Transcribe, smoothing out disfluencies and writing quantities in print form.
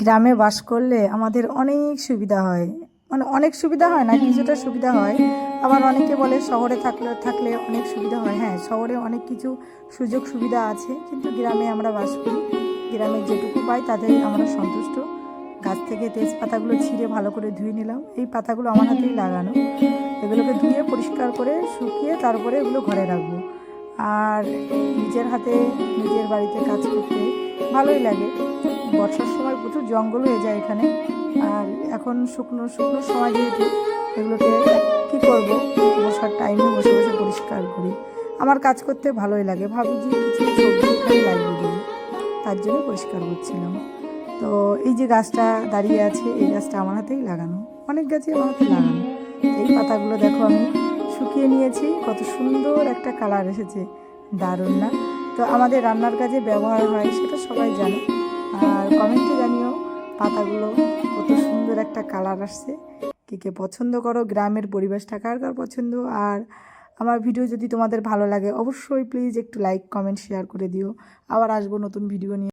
গ্রামে বাস করলে আমাদের অনেক সুবিধা হয়, মানে অনেক সুবিধা হয় না, কিছুটা সুবিধা হয়। আবার অনেকে বলে শহরে থাকলে থাকলে অনেক সুবিধা হয়। হ্যাঁ, শহরে অনেক কিছু সুযোগ সুবিধা আছে, কিন্তু গ্রামে আমরা বাস করি, গ্রামে যেটুকু পাই তাতেই আমরা সন্তুষ্ট। গাছ থেকে তেজপাতাগুলো ছিঁড়ে ভালো করে ধুয়ে নিলাম, এই পাতাগুলো আমার হাতেই লাগানো। এগুলোকে ধুয়ে পরিষ্কার করে শুকিয়ে তারপরে এগুলো ঘরে রাখবো। আর নিজের হাতে নিজের বাড়িতে কাজ করতে ভালোই লাগে। বর্ষার সময় প্রচুর জঙ্গল হয়ে যায় এখানে, আর এখন শুকনো শুকনো সময় যেহেতু এগুলোকে কী করব, বসার টাইমে বসে বসে পরিষ্কার করি। আমার কাজ করতে ভালোই লাগে, ভাবি যে কিছু সবজি এখানে লাগিয়ে দেবো, তার জন্য পরিষ্কার করছিলাম। তো এই যে গাছটা দাঁড়িয়ে আছে, এই গাছটা আমার হাতেই লাগানো, অনেক গাছই আমার হাতে লাগানো। এই পাতাগুলো দেখো আমি শুকিয়ে নিয়েছি, কত সুন্দর একটা কালার এসেছে, দারুণ না? তো আমাদের রান্নার কাজে ব্যবহার হয় সেটা সবাই জানে। আর কমেন্টে জানিও পাতাগুলো কত সুন্দর একটা কালার আসছে। কে কে পছন্দ করো, গ্রামের পরিবেশটা কার কার পছন্দ। আর আমার ভিডিও যদি তোমাদের ভালো লাগে অবশ্যই প্লিজ একটু লাইক কমেন্ট শেয়ার করে দিও। আবার আসবো নতুন ভিডিও নিয়ে।